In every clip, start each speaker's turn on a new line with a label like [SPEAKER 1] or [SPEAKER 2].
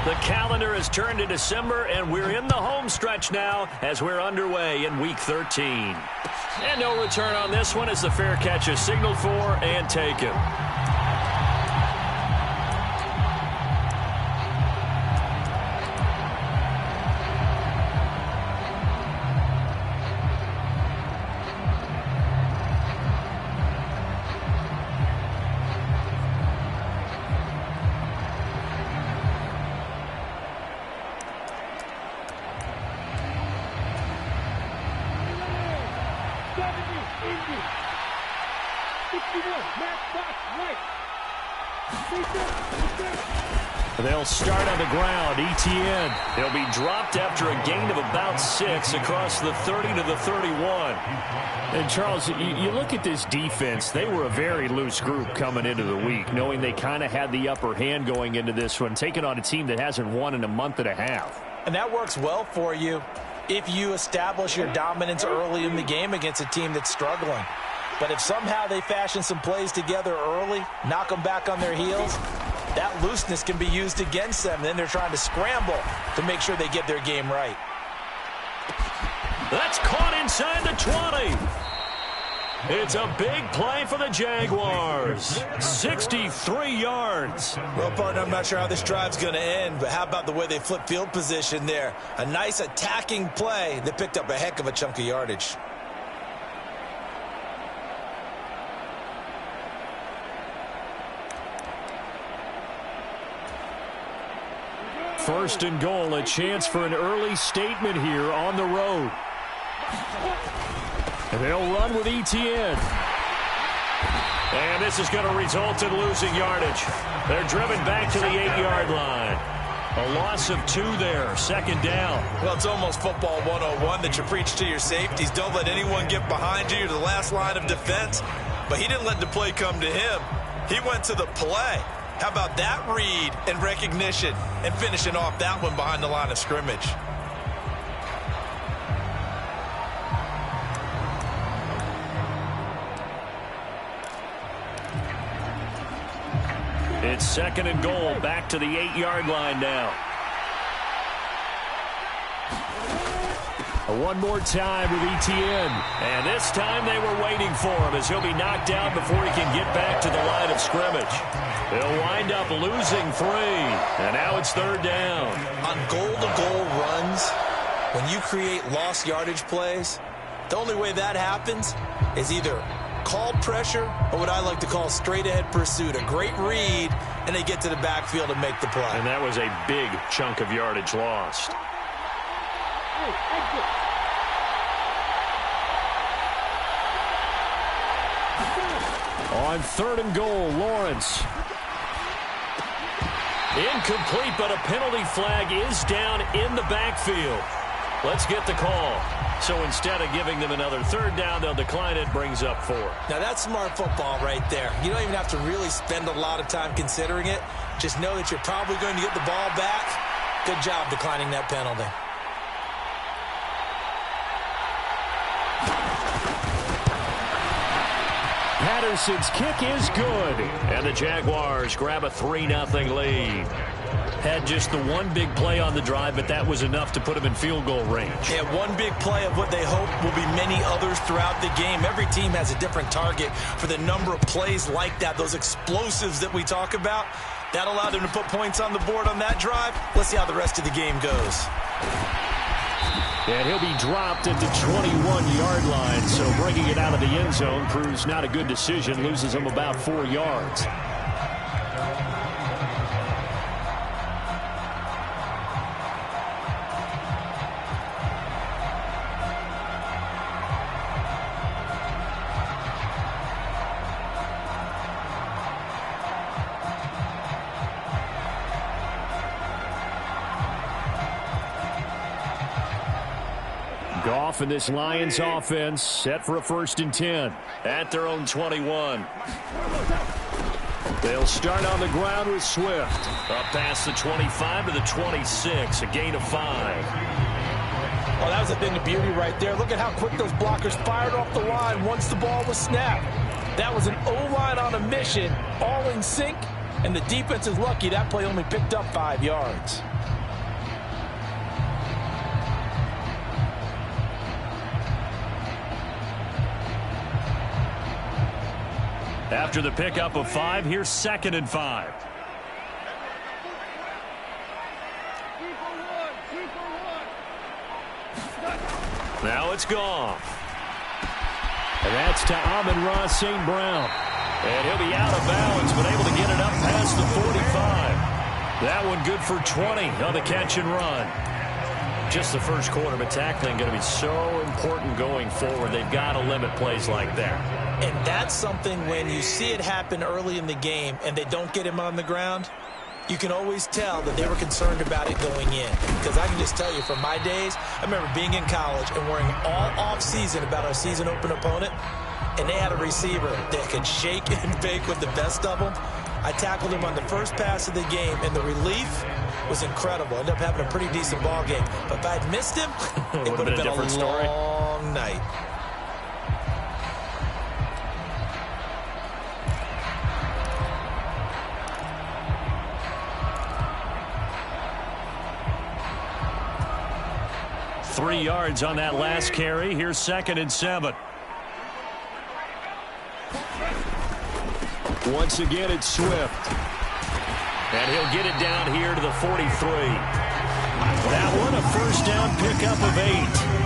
[SPEAKER 1] The calendar has turned to December, and we're in the home stretch now as we're underway in Week 13. And no return on this one as the fair catch is signaled for and taken. They'll start on the ground. Etienne. He'll be dropped after a gain of about 6 across the 30 to the 31.
[SPEAKER 2] And, Charles, you look at this defense. They were a very loose group coming into the week, knowing they kind of had the upper hand going into this one, taking on a team that hasn't won in a month and a half.
[SPEAKER 3] And that works well for you if you establish your dominance early in the game against a team that's struggling. But if somehow they fashion some plays together early, knock them back on their heels, that looseness can be used against them. Then they're trying to scramble to make sure they get their game right.
[SPEAKER 1] That's caught inside the 20. It's a big play for the Jaguars. 63 yards.
[SPEAKER 3] Well, partner, I'm not sure how this drive's going to end, but how about the way they flip field position there? A nice attacking play that picked up a heck of a chunk of yardage.
[SPEAKER 2] First and goal, a chance for an early statement here on the road. And they'll run with Etienne.
[SPEAKER 1] And this is going to result in losing yardage. They're driven back to the 8-yard line. A loss of 2 there, second down.
[SPEAKER 3] Well, it's almost football 101 that you preach to your safeties. Don't let anyone get behind you. You're the last line of defense. But he didn't let the play come to him. He went to the play. How about that read and recognition and finishing off that one behind the line of scrimmage?
[SPEAKER 1] It's second and goal, back to the 8-yard line now.
[SPEAKER 2] One more time with Etienne.
[SPEAKER 1] And this time they were waiting for him as he'll be knocked down before he can get back to the line of scrimmage. They'll wind up losing 3. And now it's third down.
[SPEAKER 3] On goal-to-goal runs, when you create lost yardage plays, the only way that happens is either called pressure or what I like to call straight-ahead pursuit. A great read, and they get to the backfield and make the play.
[SPEAKER 1] And that was a big chunk of yardage lost.
[SPEAKER 2] On third and goal, Lawrence.
[SPEAKER 1] Incomplete, but a penalty flag is down in the backfield. Let's get the call. So instead of giving them another third down, they'll decline it, brings up 4.
[SPEAKER 3] Now that's smart football right there. You don't even have to really spend a lot of time considering it. Just know that you're probably going to get the ball back. Good job declining that penalty.
[SPEAKER 2] Patterson's kick is good.
[SPEAKER 1] And the Jaguars grab a 3-0 lead. Had just the one big play on the drive, but that was enough to put them in field goal range.
[SPEAKER 3] Yeah, one big play of what they hope will be many others throughout the game. Every team has a different target for the number of plays like that, those explosives that we talk about. That allowed them to put points on the board on that drive. Let's see how the rest of the game goes.
[SPEAKER 2] And he'll be dropped at the 21-yard line, so bringing it out of the end zone proves not a good decision, loses him about 4 yards. Goff and this Lions offense set for a 1st and 10.
[SPEAKER 1] At their own 21.
[SPEAKER 2] They'll start on the ground with Swift.
[SPEAKER 1] Up past the 25 to the 26, a gain of 5.
[SPEAKER 3] Well, that was a thing of beauty right there. Look at how quick those blockers fired off the line once the ball was snapped. That was an O-line on a mission, all in sync, and the defense is lucky that play only picked up 5 yards.
[SPEAKER 1] After the pickup of 5, here's 2nd and 5. Now it's Goff.
[SPEAKER 2] And that's to Amon-Ra St. Brown.
[SPEAKER 1] And he'll be out of bounds, but able to get it up past the 45. That one good for 20 on the catch and run. Just the first quarter, but tackling going to be so important going forward. They've got to limit plays like that.
[SPEAKER 3] And that's something when you see it happen early in the game and they don't get him on the ground, you can always tell that they were concerned about it going in. Because I can just tell you, from my days, I remember being in college and worrying all off-season about our season open opponent, and they had a receiver that could shake and bake with the best of them. I tackled him on the first pass of the game, and the relief was incredible. Ended up having a pretty decent ball game. But if I'd missed him, it would have been a long night.
[SPEAKER 1] Three yards on that last carry. Here's 2nd and 7.
[SPEAKER 2] Once again, it's Swift.
[SPEAKER 1] And he'll get it down here to the 43. That one, a first down pickup of 8.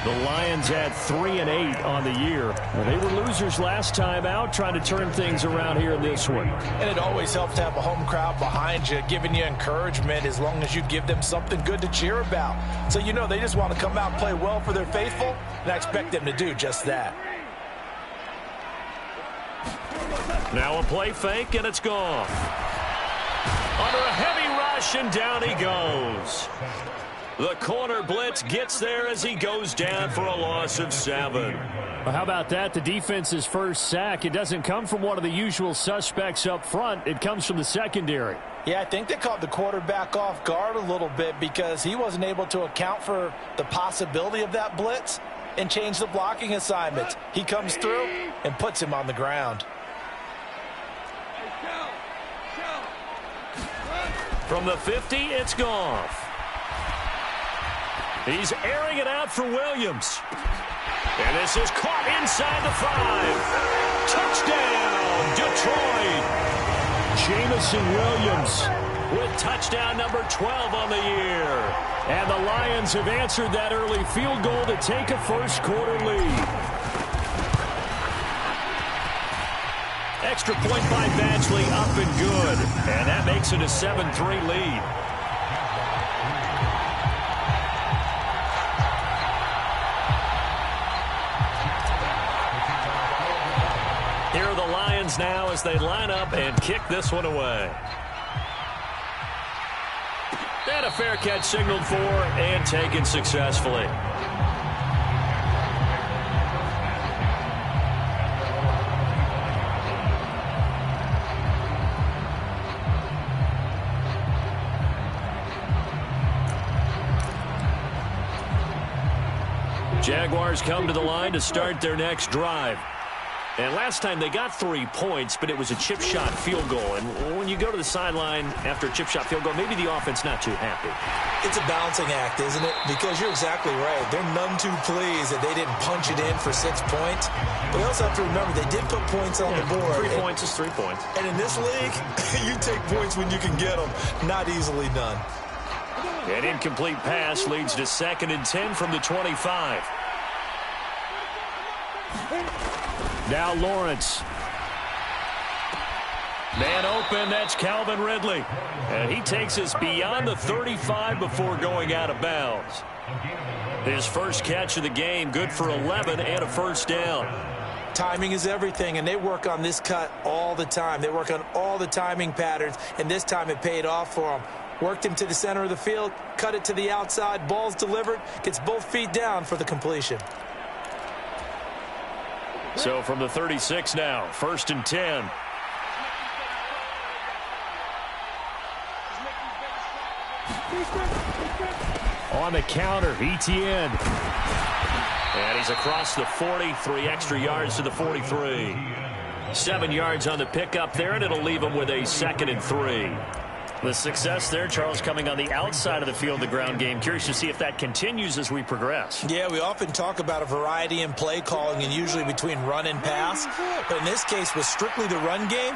[SPEAKER 2] The Lions at 3 and 8 on the year. Well, they were losers last time out, trying to turn things around here in this one.
[SPEAKER 3] And it always helps to have a home crowd behind you, giving you encouragement as long as you give them something good to cheer about. So you know they just want to come out and play well for their faithful, and I expect them to do just that.
[SPEAKER 1] Now a play fake, and it's gone. Under a heavy rush, and down he goes. The corner blitz gets there as he goes down for a loss of 7.
[SPEAKER 2] Well, how about that? The defense's first sack. It doesn't come from one of the usual suspects up front. It comes from the secondary.
[SPEAKER 3] Yeah, I think they caught the quarterback off guard a little bit because he wasn't able to account for the possibility of that blitz and change the blocking assignments. He comes through and puts him on the ground.
[SPEAKER 1] From the 50, it's Goff. He's airing it out for Williams. And this is caught inside the 5. Touchdown, Detroit.
[SPEAKER 2] Jamison Williams
[SPEAKER 1] With touchdown number 12 on the year.
[SPEAKER 2] And the Lions have answered that early field goal to take a first quarter lead.
[SPEAKER 1] Extra point by Badgley, up and good. And that makes it a 7-3 lead. Here are the Lions now as they line up and kick this one away. And a fair catch signaled for and taken successfully. Jaguars come to the line to start their next drive. And last time they got 3 points, but it was a chip shot field goal. And when you go to the sideline after a chip shot field goal, maybe the offense not too happy.
[SPEAKER 3] It's a balancing act, isn't it? Because you're exactly right. They're none too pleased that they didn't punch it in for 6 points. But you also have to remember they did put points on the board.
[SPEAKER 1] 3 points is 3 points.
[SPEAKER 3] And in this league, you take points when you can get them. Not easily done.
[SPEAKER 1] An incomplete pass leads to 2nd and 10 from the 25.
[SPEAKER 2] Now Lawrence.
[SPEAKER 1] Man open, that's Calvin Ridley. And he takes us beyond the 35 before going out of bounds. His first catch of the game, good for 11 and a first down.
[SPEAKER 3] Timing is everything, and they work on this cut all the time. They work on all the timing patterns, and this time it paid off for them. Worked him to the center of the field, cut it to the outside, ball's delivered, gets both feet down for the completion.
[SPEAKER 1] So from the 36 now, 1st and 10.
[SPEAKER 2] On the counter, ETN.
[SPEAKER 1] And he's across the 40, 3 extra yards to the 43. 7 yards on the pickup there, and it'll leave him with a 2nd and 3.
[SPEAKER 2] The success there, Charles, coming on the outside of the field, the ground game. Curious to see if that continues as we progress.
[SPEAKER 3] Yeah, we often talk about a variety in play calling and usually between run and pass. But in this case, with strictly the run game,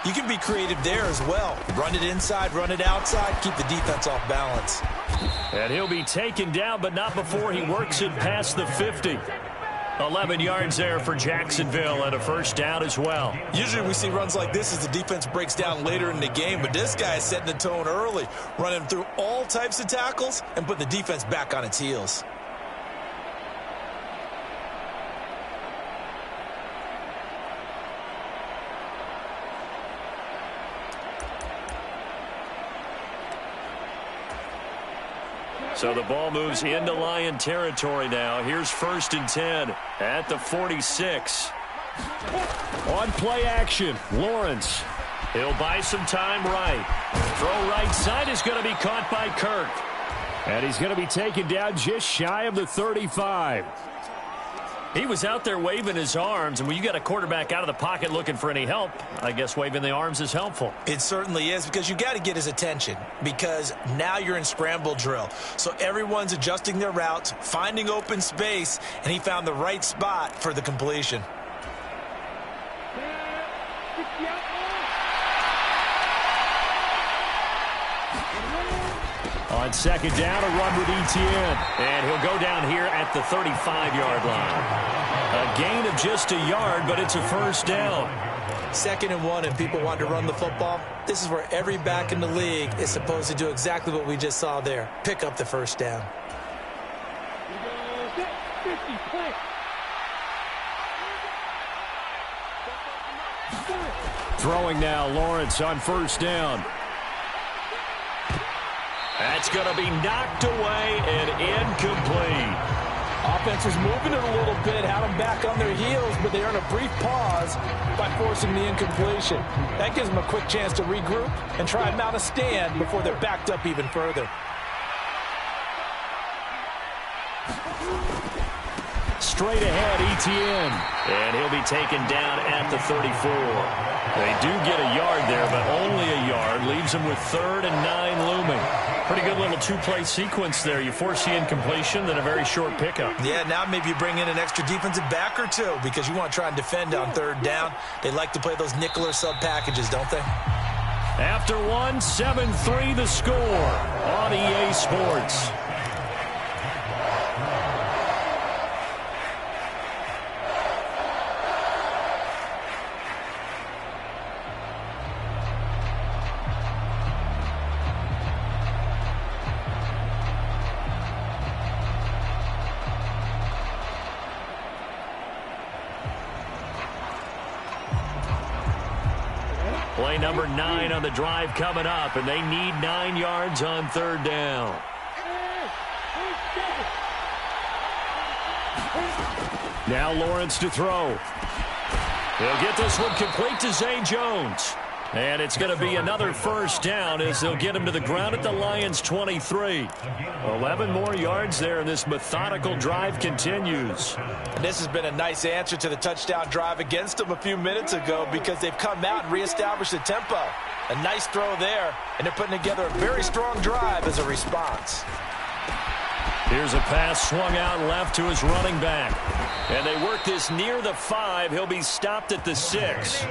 [SPEAKER 3] you can be creative there as well. Run it inside, run it outside, keep the defense off balance.
[SPEAKER 2] And he'll be taken down, but not before he works it past the 50. 11 yards there for Jacksonville and a first down as well.
[SPEAKER 3] Usually we see runs like this as the defense breaks down later in the game, but this guy is setting the tone early, running through all types of tackles and putting the defense back on its heels.
[SPEAKER 2] So the ball moves into Lion territory now. Here's 1st and 10 at the 46. On play action, Lawrence. He'll buy some time right. Throw right side is going to be caught by Kirk. And he's going to be taken down just shy of the 35. He was out there waving his arms, and when you got a quarterback out of the pocket looking for any help, I guess waving the arms is helpful.
[SPEAKER 3] It certainly is, because you got to get his attention, because now you're in scramble drill. So everyone's adjusting their routes, finding open space, and he found the right spot for the completion.
[SPEAKER 2] On 2nd down, a run with Etienne. And he'll go down here at the 35-yard line. A gain of just a yard, but it's a first down.
[SPEAKER 3] 2nd and 1, and people want to run the football. This is where every back in the league is supposed to do exactly what we just saw there. Pick up the first down.
[SPEAKER 2] Throwing now, Lawrence on 1st down. That's going to be knocked away and incomplete.
[SPEAKER 3] Offense is moving it a little bit, had them back on their heels, but they earn a brief pause by forcing the incompletion. That gives them a quick chance to regroup and try and mount a stand before they're backed up even further.
[SPEAKER 2] Straight ahead, Etienne. And he'll be taken down at the 34. They do get a yard there, but only a yard. Leaves them with 3rd and 9 looming. Pretty good little two-play sequence there. You force the incompletion, then a very short pickup.
[SPEAKER 3] Yeah, now maybe you bring in an extra defensive back or two because you want to try and defend on 3rd down. They like to play those nickel or sub packages, don't they?
[SPEAKER 2] After 1, 7-3 the score on EA Sports. Play number 9 on the drive coming up, and they need 9 yards on 3rd down. Now Lawrence to throw. He'll get this one complete to Zay Jones. And it's going to be another first down as they'll get him to the ground at the Lions' 23. 11 more yards there, and this methodical drive continues.
[SPEAKER 3] And this has been a nice answer to the touchdown drive against them a few minutes ago because they've come out and reestablished the tempo. A nice throw there, and they're putting together a very strong drive as a response.
[SPEAKER 2] Here's a pass swung out left to his running back. And they work this near the 5. He'll be stopped at the 6.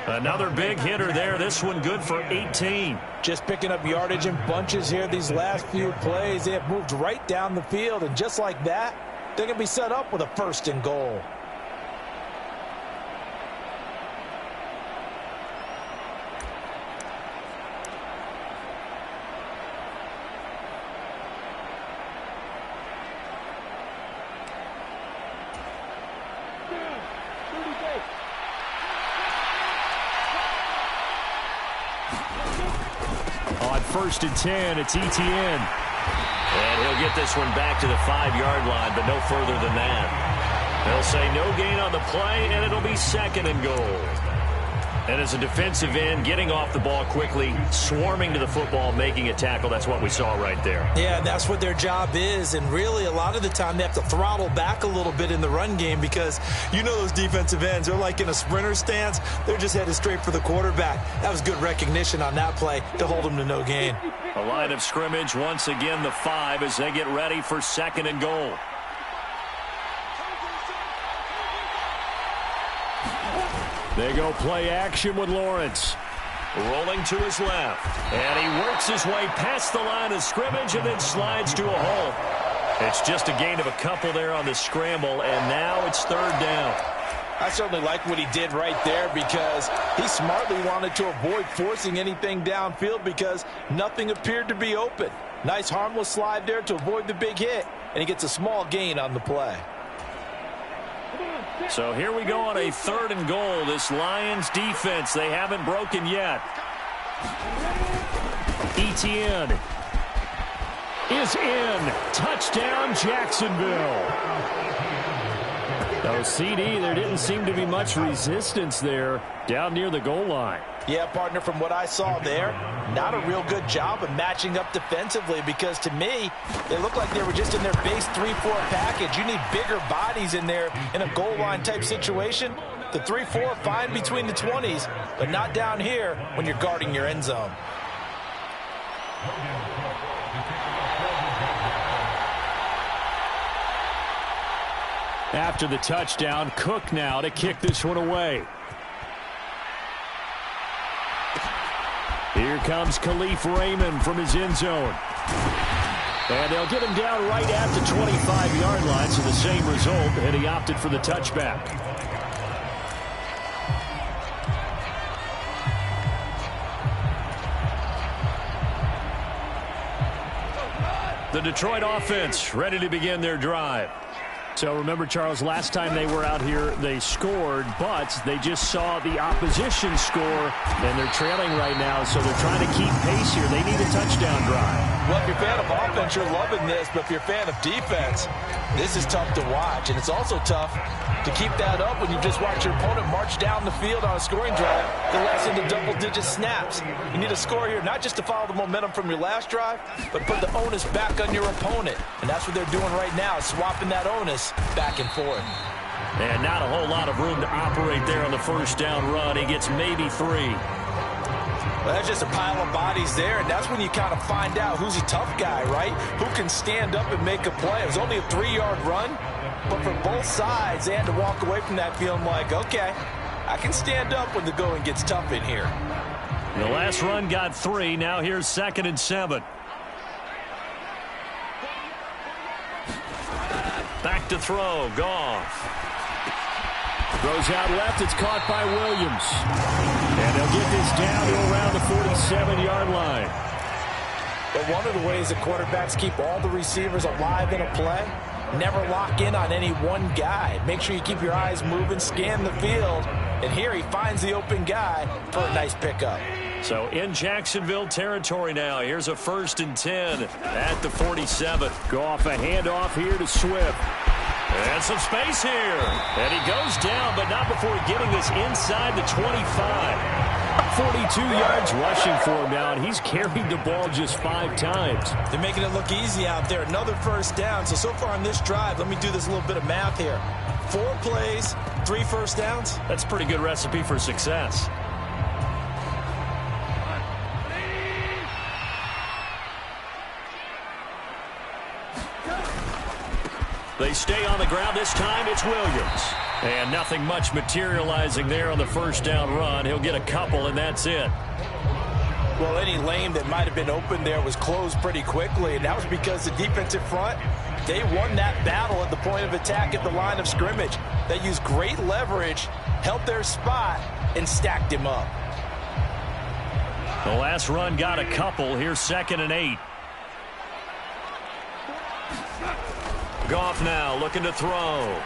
[SPEAKER 2] Another big hitter there. This one good for 18.
[SPEAKER 3] Just picking up yardage in bunches here these last few plays. They have moved right down the field, and just like that, they're going to be set up with a 1st and goal.
[SPEAKER 2] On 1st and 10, it's Etienne.
[SPEAKER 1] And he'll get this one back to the 5-yard line, but no further than that. They'll say no gain on the play, and it'll be 2nd and goal. And as a defensive end, getting off the ball quickly, swarming to the football, making a tackle, that's what we saw right there.
[SPEAKER 3] Yeah, that's what their job is. And really, a lot of the time, they have to throttle back a little bit in the run game because you know those defensive ends, they're like in a sprinter stance. They're just headed straight for the quarterback. That was good recognition on that play to hold them to no gain.
[SPEAKER 1] A line of scrimmage, once again, the 5 as they get ready for 2nd and goal. They go play action with Lawrence. Rolling to his left. And he works his way past the line of scrimmage and then slides to a hole. It's just a gain of a couple there on the scramble, and now it's 3rd down.
[SPEAKER 3] I certainly like what he did right there because he smartly wanted to avoid forcing anything downfield because nothing appeared to be open. Nice harmless slide there to avoid the big hit, and he gets a small gain on the play.
[SPEAKER 1] So here we go on a 3rd and goal. This Lions defense, they haven't broken yet. Etienne is in. Touchdown, Jacksonville. So CD, there didn't seem to be much resistance there down near the goal line.
[SPEAKER 3] Yeah, partner, from what I saw there, not a real good job of matching up defensively because to me, they looked like they were just in their base 3-4 package. You need bigger bodies in there in a goal line type situation. The 3-4 fine between the 20s, but not down here when you're guarding your end zone.
[SPEAKER 1] After the touchdown, Cook now to kick this one away. Here comes Khalif Raymond from his end zone. And they'll get him down right at the 25-yard line, so the same result, and he opted for the touchback. The Detroit offense ready to begin their drive. So remember, Charles, last time they were out here, they scored, but they just saw the opposition score, and they're trailing right now, so they're trying to keep pace here. They need a touchdown drive.
[SPEAKER 3] Well, if you're a fan of offense, you're loving this, but if you're a fan of defense, this is tough to watch, and it's also tough to keep that up when you just watch your opponent march down the field on a scoring drive that lasts into double-digit snaps. You need a score here, not just to follow the momentum from your last drive, but put the onus back on your opponent, and that's what they're doing right now, swapping that onus back and forth.
[SPEAKER 1] And not a whole lot of room to operate there on the 1st down run. He gets maybe 3.
[SPEAKER 3] Well, that's just a pile of bodies there, and that's when you kind of find out who's a tough guy, right? Who can stand up and make a play. It was only a 3-yard run, but for both sides, they had to walk away from that feeling like, okay, I can stand up when the going gets tough in here.
[SPEAKER 1] The last run got 3. Now here's 2nd and 7. Back to throw. Goff. Throws out left. It's caught by Williams. And they'll get this down to around the 47-yard line.
[SPEAKER 3] But one of the ways that quarterbacks keep all the receivers alive in a play, never lock in on any one guy. Make sure you keep your eyes moving, scan the field. And here he finds the open guy for a nice pickup.
[SPEAKER 1] So in Jacksonville territory now. Here's a 1st and 10 at the 47. Goff, a handoff here to Swift. And some space here. And he goes down, but not before getting this inside the 25. 42 yards rushing for him now, and he's carried the ball just 5 times.
[SPEAKER 3] They're making it look easy out there. Another 1st down. So far on this drive, let me do this little bit of math here. 4 plays, 3 1st downs.
[SPEAKER 1] That's a pretty good recipe for success. They stay on the ground. This time it's Williams. And nothing much materializing there on the 1st down run. He'll get a couple, and that's it.
[SPEAKER 3] Well, any lane that might have been open there was closed pretty quickly, and that was because the defensive front, they won that battle at the point of attack at the line of scrimmage. They used great leverage, held their spot, and stacked him up.
[SPEAKER 1] The last run got a couple. Here's 2nd and 8. Goff now looking to throw.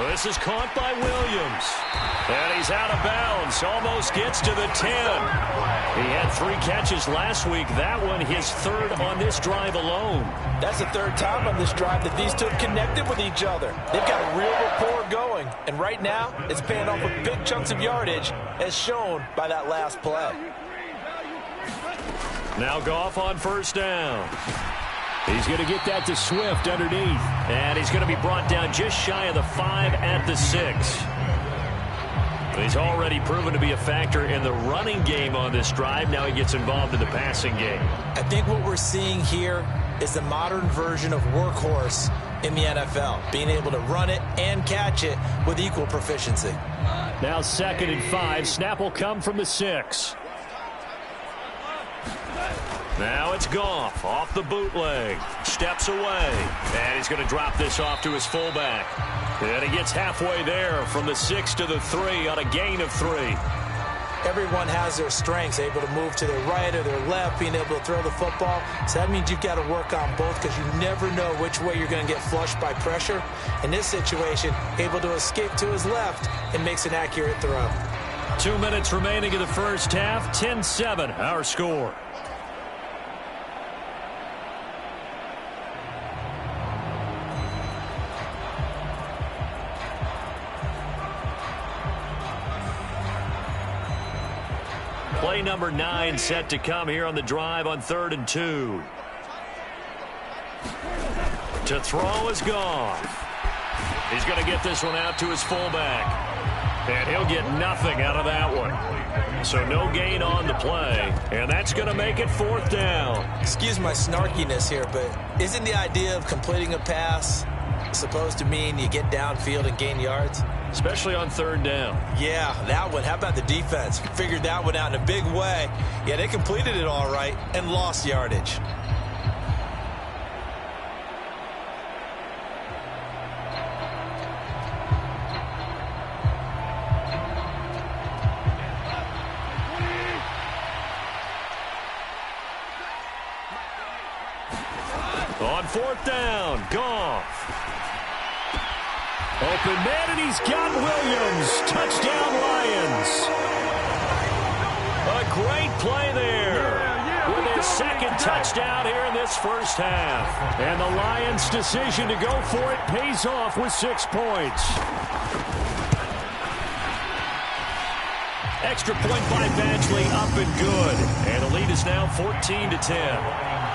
[SPEAKER 1] This is caught by Williams. And he's out of bounds. Almost gets to the 10. He had 3 catches last week. That one his 3rd on this drive alone.
[SPEAKER 3] That's the 3rd time on this drive that these two have connected with each other. They've got a real rapport going. And right now, it's paying off with big chunks of yardage, as shown by that last play.
[SPEAKER 2] Now Goff on first down. He's going to get that to Swift underneath. And he's going to be brought down just shy of the 5 at the 6. He's already proven to be a factor in the running game on this drive. Now he gets involved in the passing game.
[SPEAKER 3] I think what we're seeing here is the modern version of workhorse in the NFL, being able to run it and catch it with equal proficiency.
[SPEAKER 2] Now 2nd and 5. Snap will come from the 6. Now it's Goff off the bootleg. Steps away. And he's going to drop this off to his fullback. And he gets halfway there from the 6 to the 3 on a gain of 3.
[SPEAKER 3] Everyone has their strengths, able to move to their right or their left, being able to throw the football. So that means you've got to work on both because you never know which way you're going to get flushed by pressure. In this situation, able to escape to his left and makes an accurate throw.
[SPEAKER 2] 2 minutes remaining in the first half. 10-7, our score. Play number 9 set to come here on the drive on 3rd and 2. To throw is Goff. He's going to get this one out to his fullback. And he'll get nothing out of that one. So no gain on the play. And that's going to make it 4th down.
[SPEAKER 3] Excuse my snarkiness here, but isn't the idea of completing a pass supposed to mean you get downfield and gain yards?
[SPEAKER 2] Especially on 3rd down.
[SPEAKER 3] Yeah, that one. How about the defense? Figured that one out in a big way. Yeah, they completed it all right and lost yardage.
[SPEAKER 2] On 4th down, Goff. Open man, and he's got Williams. Touchdown, Lions. A great play there with his 2nd touchdown here in this first half. And the Lions' decision to go for it pays off with 6 points. Extra point by Badgley, up and good. And the lead is now 14-10.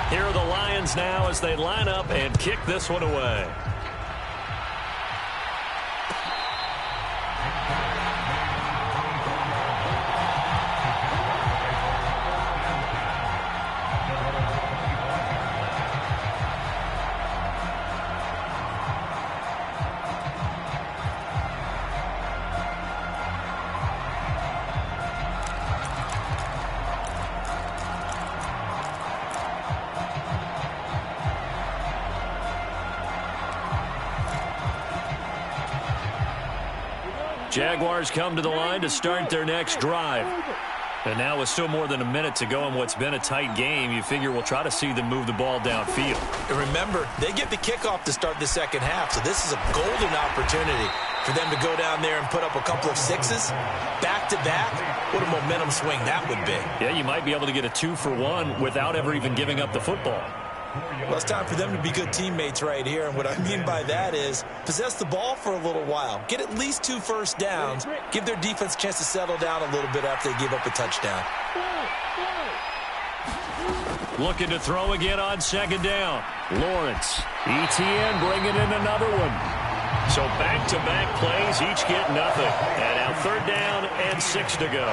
[SPEAKER 2] Here are the Lions now as they line up and kick this one away. Jaguars come to the line to start their next drive. And now with still more than a minute to go in what's been a tight game, you figure we'll try to see them move the ball downfield.
[SPEAKER 3] And remember, they get the kickoff to start the second half, so this is a golden opportunity for them to go down there and put up a couple of 6s back-to-back. What a momentum swing that would be.
[SPEAKER 2] Yeah, you might be able to get a 2-for-1 without ever even giving up the football.
[SPEAKER 3] Well, it's time for them to be good teammates right here. And what I mean by that is possess the ball for a little while. Get at least 2 first downs. Give their defense a chance to settle down a little bit after they give up a touchdown.
[SPEAKER 2] Looking to throw again on 2nd down. Lawrence. ETN bringing in another one. So back-to-back plays, each get nothing. And now 3rd down and 6 to go.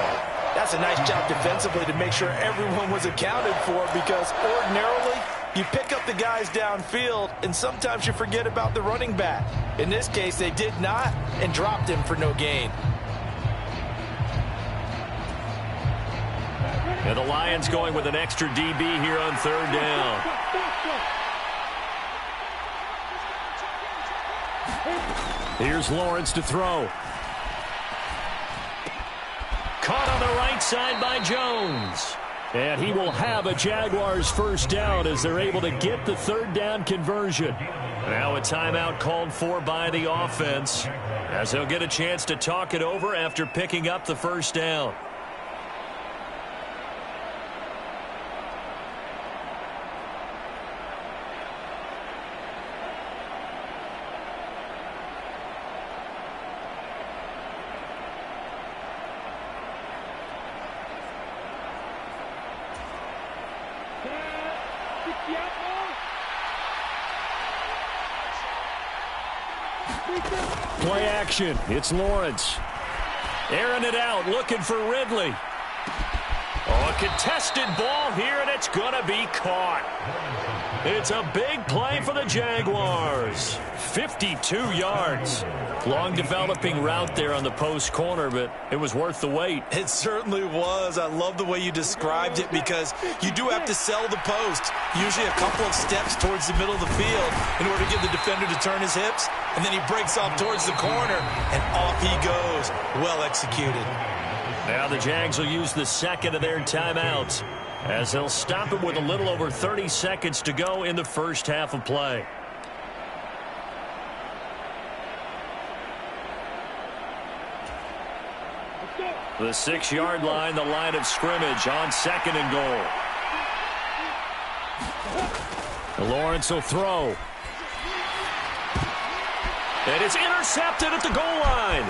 [SPEAKER 3] That's a nice job defensively to make sure everyone was accounted for, because ordinarily you pick up the guys downfield and sometimes you forget about the running back. In this case, they did not and dropped him for no gain.
[SPEAKER 2] And the Lions going with an extra DB here on 3rd down. Here's Lawrence to throw. Caught on the right side by Jones. And he will have a Jaguars first down as they're able to get the 3rd down conversion. Now a timeout called for by the offense as they'll get a chance to talk it over after picking up the first down. Play action. It's Lawrence. Airing it out, looking for Ridley. Oh, a contested ball here, and it's going to be caught. It's a big play for the Jaguars. 52 yards. Long developing route there on the post corner, but it was worth the wait.
[SPEAKER 3] It certainly was. I love the way you described it because you do have to sell the post. Usually a couple of steps towards the middle of the field in order to get the defender to turn his hips. And then he breaks off towards the corner, and off he goes. Well executed.
[SPEAKER 2] Now the Jags will use the second of their timeouts as they'll stop it with a little over 30 seconds to go in the first half of play. The 6-yard line, the line of scrimmage on 2nd and goal. Lawrence will throw. And it's intercepted at the goal line.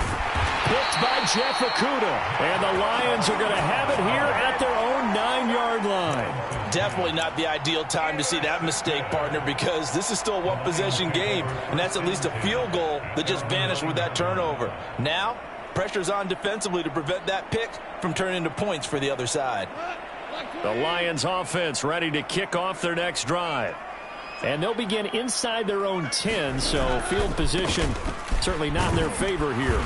[SPEAKER 2] Picked by Jeff Okudah. And the Lions are going to have it here at their own 9-yard line.
[SPEAKER 3] Definitely not the ideal time to see that mistake, partner, because this is still a one-possession game, and that's at least a field goal that just vanished with that turnover. Now, pressure's on defensively to prevent that pick from turning into points for the other side.
[SPEAKER 2] The Lions offense ready to kick off their next drive. And they'll begin inside their own 10, so field position certainly not in their favor here.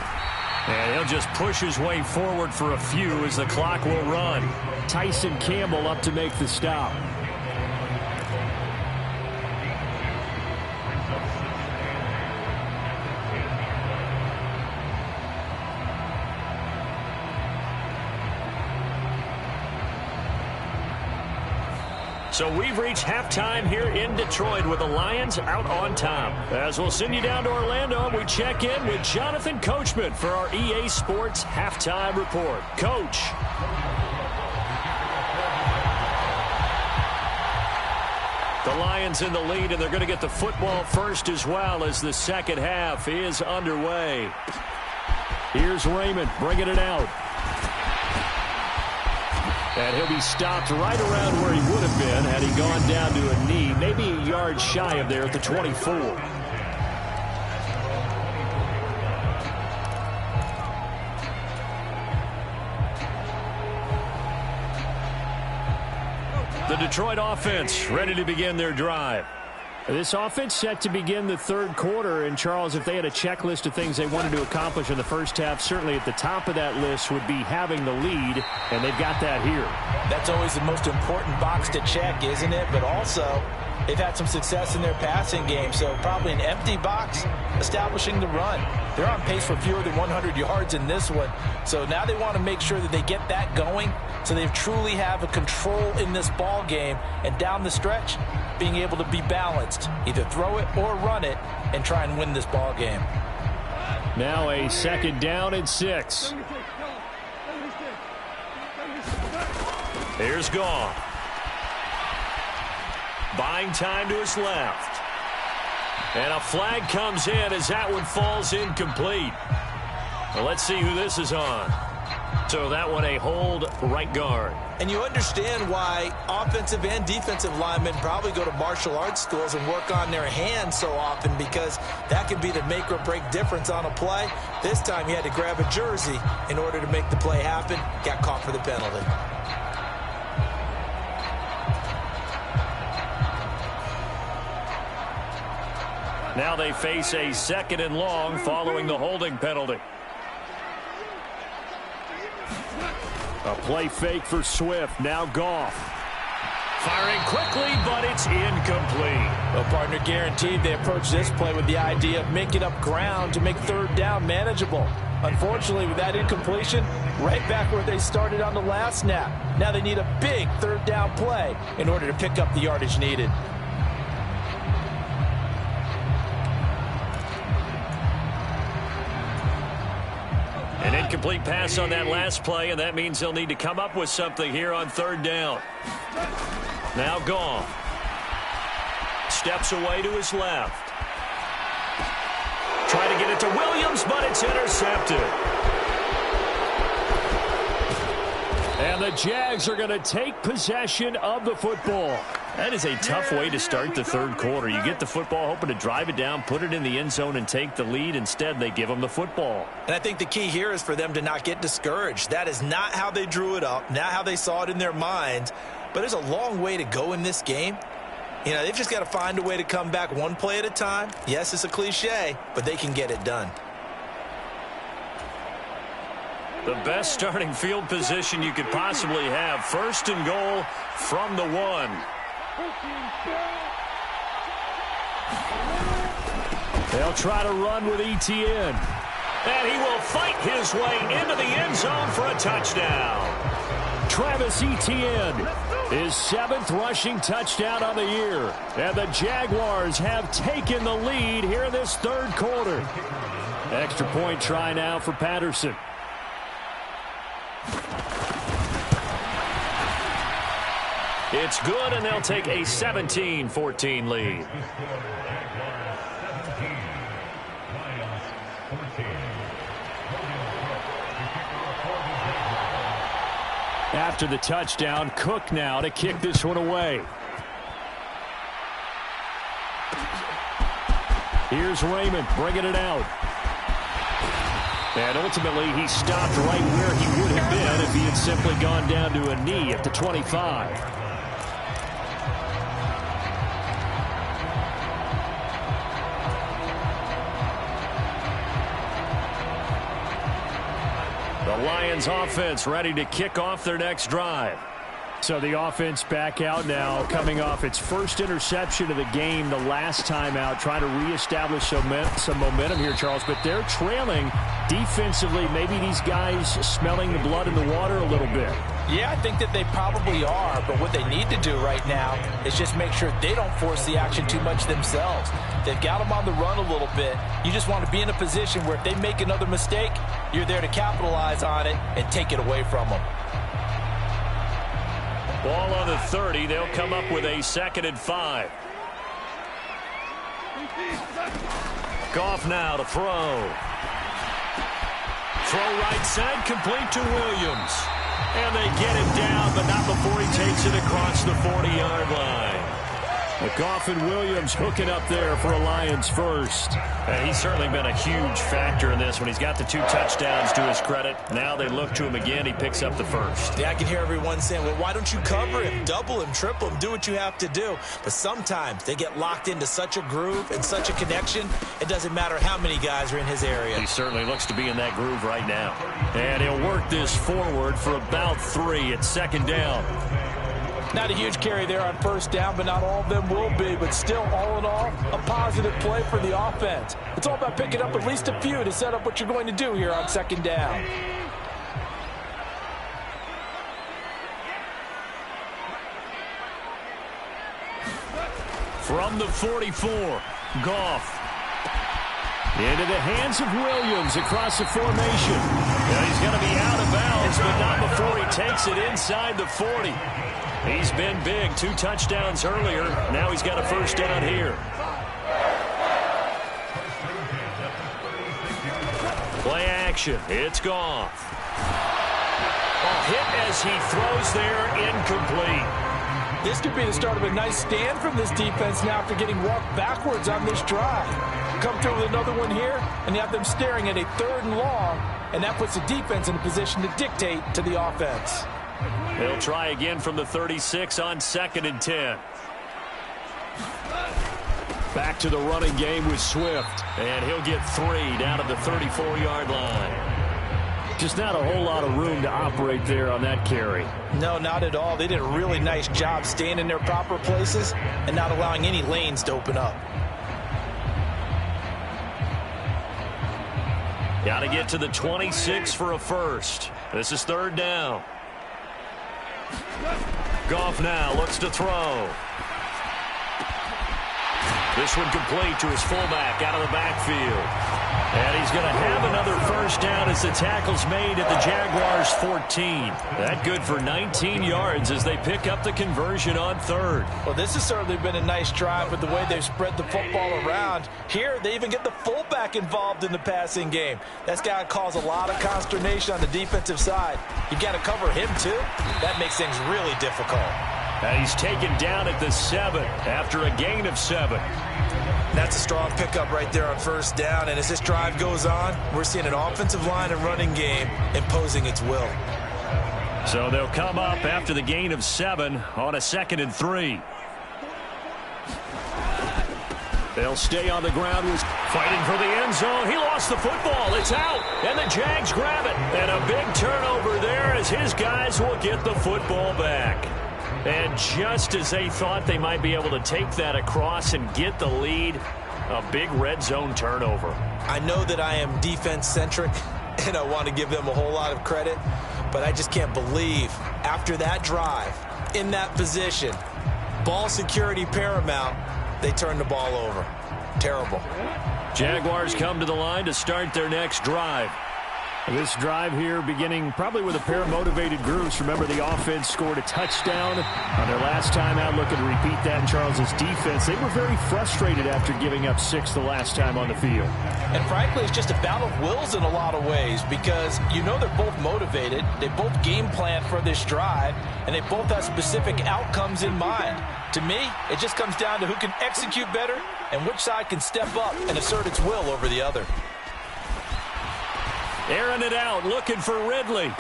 [SPEAKER 2] And he'll just push his way forward for a few as the clock will run. Tyson Campbell up to make the stop. So we've reached halftime here in Detroit with the Lions out on top. As we'll send you down to Orlando, we check in with Jonathan Coachman for our EA Sports Halftime Report. Coach. The Lions in the lead, and they're going to get the football first as well as the second half is underway. Here's Raymond bringing it out. And he'll be stopped right around where he would have been had he gone down to a knee, maybe a yard shy of there at the 24. The Detroit offense ready to begin their drive. This offense set to begin the third quarter, and Charles, if they had a checklist of things they wanted to accomplish in the first half, certainly at the top of that list would be having the lead, and they've got that here.
[SPEAKER 3] That's always the most important box to check, isn't it? But also, they've had some success in their passing game, so probably an empty box establishing the run. They're on pace for fewer than 100 yards in this one, so now they want to make sure that they get that going so they truly have a control in this ball game, and down the stretch, being able to be balanced, either throw it or run it, and try and win this ball game.
[SPEAKER 2] Now a 2nd down and 6. Here's Goff. Buying time to his left. And a flag comes in as that one falls incomplete. Well, let's see who this is on. So that one a hold right guard.
[SPEAKER 3] And you understand why offensive and defensive linemen probably go to martial arts schools and work on their hands so often, because that can be the make or break difference on a play. This time he had to grab a jersey in order to make the play happen. Got caught for the penalty.
[SPEAKER 2] Now they face a 2nd and long following the holding penalty. A play fake for Swift. Now Goff. Firing quickly, but it's incomplete.
[SPEAKER 3] Well, partner, guaranteed they approach this play with the idea of making up ground to make 3rd down manageable. Unfortunately, with that incompletion, right back where they started on the last snap. Now they need a big 3rd down play in order to pick up the yardage needed.
[SPEAKER 2] An incomplete pass on that last play, and that means they'll need to come up with something here on 3rd down. Now Goff. Steps away to his left. Trying to get it to Williams, but it's intercepted. And the Jags are going to take possession of the football.
[SPEAKER 1] That is a tough way to start the third quarter. You get the football, hoping to drive it down, put it in the end zone, and take the lead. Instead, they give them the football.
[SPEAKER 3] And I think the key here is for them to not get discouraged. That is not how they drew it up, not how they saw it in their minds. But there's a long way to go in this game. You know, they've just got to find a way to come back one play at a time. Yes, it's a cliche, but they can get it done.
[SPEAKER 1] The best starting field position you could possibly have. First and goal from the 1. They'll try to run with ETN. And he will fight his way into the end zone for a touchdown. Travis Etienne, his 7th rushing touchdown on the year. And the Jaguars have taken the lead here in this third quarter. Extra point try now for Patterson. It's good, and they'll take a 17-14 lead. After the touchdown, Cook now to kick this one away. Here's Raymond bringing it out. And ultimately, he stopped right where he would have been if he had simply gone down to a knee at the 25. The Lions offense ready to kick off their next drive. So the offense back out now, coming off its first interception of the game the last time out, trying to reestablish some momentum here, Charles. But they're trailing defensively. Maybe these guys smelling the blood in the water a little bit.
[SPEAKER 3] Yeah, I think that they probably are, but what they need to do right now is just make sure they don't force the action too much themselves. They've got them on the run a little bit. You just want to be in a position where if they make another mistake, you're there to capitalize on it and take it away from them.
[SPEAKER 1] Ball on the 30. They'll come up with a 2nd and 5. Goff now to throw. Throw right side, complete to Williams. And they get it down, but not before he takes it across the 40-yard line. Goff and Williams hooking up there for a Lions first. And he's certainly been a huge factor in this when he's got the 2 touchdowns to his credit. Now they look to him again. He picks up the first.
[SPEAKER 3] Yeah, I can hear everyone saying, well, why don't you cover him, double him, triple him, do what you have to do. But sometimes they get locked into such a groove and such a connection, it doesn't matter how many guys are in his area.
[SPEAKER 1] He certainly looks to be in that groove right now. And he'll work this forward for about 3 at 2nd down.
[SPEAKER 3] Not a huge carry there on 1st down, but not all of them will be. But still, all in all, a positive play for the offense. It's all about picking up at least a few to set up what you're going to do here on 2nd down.
[SPEAKER 1] From the 44, Goff. Into the hands of Williams across the formation. Now he's going to be out of bounds, but not before he takes it inside the 40. He's been big. 2 touchdowns earlier. Now he's got a 1st down here. Play action. It's Goff. A hit as he throws there, incomplete.
[SPEAKER 3] This could be the start of a nice stand from this defense now after getting walked backwards on this drive. Come through with another one here, and you have them staring at a 3rd and long, and that puts the defense in a position to dictate to the offense.
[SPEAKER 1] They'll try again from the 36 on 2nd and 10. Back to the running game with Swift, and he'll get 3 down at the 34-yard line. Just not a whole lot of room to operate there on that carry.
[SPEAKER 3] No, not at all. They did a really nice job staying in their proper places and not allowing any lanes to open up.
[SPEAKER 1] Got to get to the 26 for a 1st. This is 3rd down. Goff now looks to throw. This one complete to his fullback out of the backfield. And he's going to have another 1st down as the tackle's made at the Jaguars' 14. That good for 19 yards as they pick up the conversion on 3rd.
[SPEAKER 3] Well, this has certainly been a nice drive with the way they've spread the football around. Here, they even get the fullback involved in the passing game. That's got to cause a lot of consternation on the defensive side. You've got to cover him, too. That makes things really difficult.
[SPEAKER 2] And he's taken down at the 7 after a gain of 7.
[SPEAKER 3] That's a strong pickup right there on first down. And as this drive goes on, we're seeing an offensive line and running game imposing its will.
[SPEAKER 2] So they'll come up after the gain of 7 on a 2nd and 3. They'll stay on the ground. Fighting for the end zone. He lost the football. It's out. And the Jags grab it. And a big turnover there as his guys will get the football back. And just as they thought they might be able to take that across and get the lead, a big red zone turnover.
[SPEAKER 3] I know that I am defense-centric, and I want to give them a whole lot of credit, but I just can't believe after that drive, in that position, ball security paramount, they turn the ball over. Terrible.
[SPEAKER 2] Jaguars come to the line to start their next drive.
[SPEAKER 1] This drive here beginning probably with a pair of motivated groups. Remember, the offense scored a touchdown on their last time out, looking to repeat that in Charles's defense. They were very frustrated after giving up 6 the last time on the field.
[SPEAKER 3] And frankly, it's just a battle of wills in a lot of ways because you know they're both motivated. They both game plan for this drive, and they both have specific outcomes in mind. To me, it just comes down to who can execute better and which side can step up and assert its will over the other.
[SPEAKER 2] Airing it out, looking for Ridley.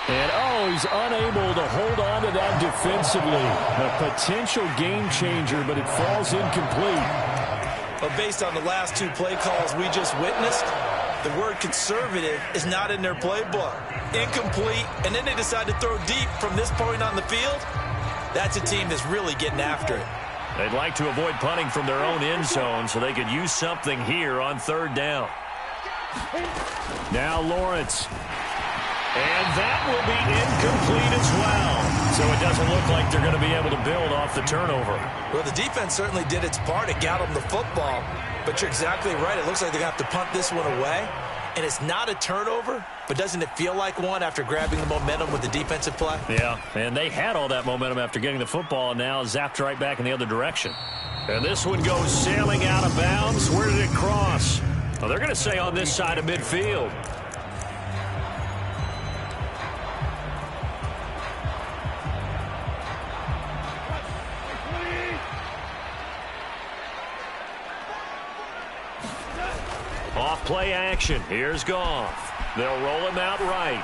[SPEAKER 2] And, he's unable to hold on to that defensively. A potential game changer, but it falls incomplete.
[SPEAKER 3] But based on the last 2 play calls we just witnessed, the word conservative is not in their playbook. Incomplete, and then they decide to throw deep from this point on the field. That's a team that's really getting after it.
[SPEAKER 2] They'd like to avoid punting from their own end zone so they could use something here on 3rd down. Now Lawrence. And that will be incomplete as well. So it doesn't look like they're going to be able to build off the turnover.
[SPEAKER 3] Well, the defense certainly did its part. It got them the football. But you're exactly right. It looks like they're going to have to punt this one away. And it's not a turnover, but doesn't it feel like one after grabbing the momentum with the defensive play?
[SPEAKER 2] Yeah, and they had all that momentum after getting the football, and now zapped right back in the other direction. And this one goes sailing out of bounds. Where did it cross? Well, they're going to say on this side of midfield. Off play action. Here's Goff. They'll roll him out right.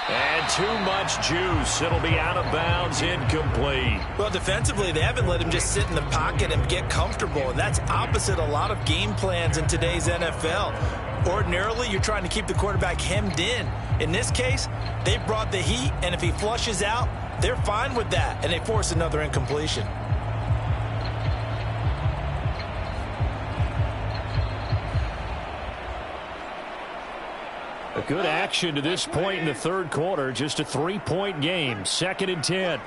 [SPEAKER 2] And too much juice. It'll be out of bounds, incomplete.
[SPEAKER 3] Well, defensively, they haven't let him just sit in the pocket and get comfortable, and that's opposite a lot of game plans in today's NFL. Ordinarily, you're trying to keep the quarterback hemmed in. In this case, they brought the heat, and if he flushes out, they're fine with that, and they force another incompletion.
[SPEAKER 2] A good action to this point in the 3rd quarter. Just a 3-point game. 2nd and 10.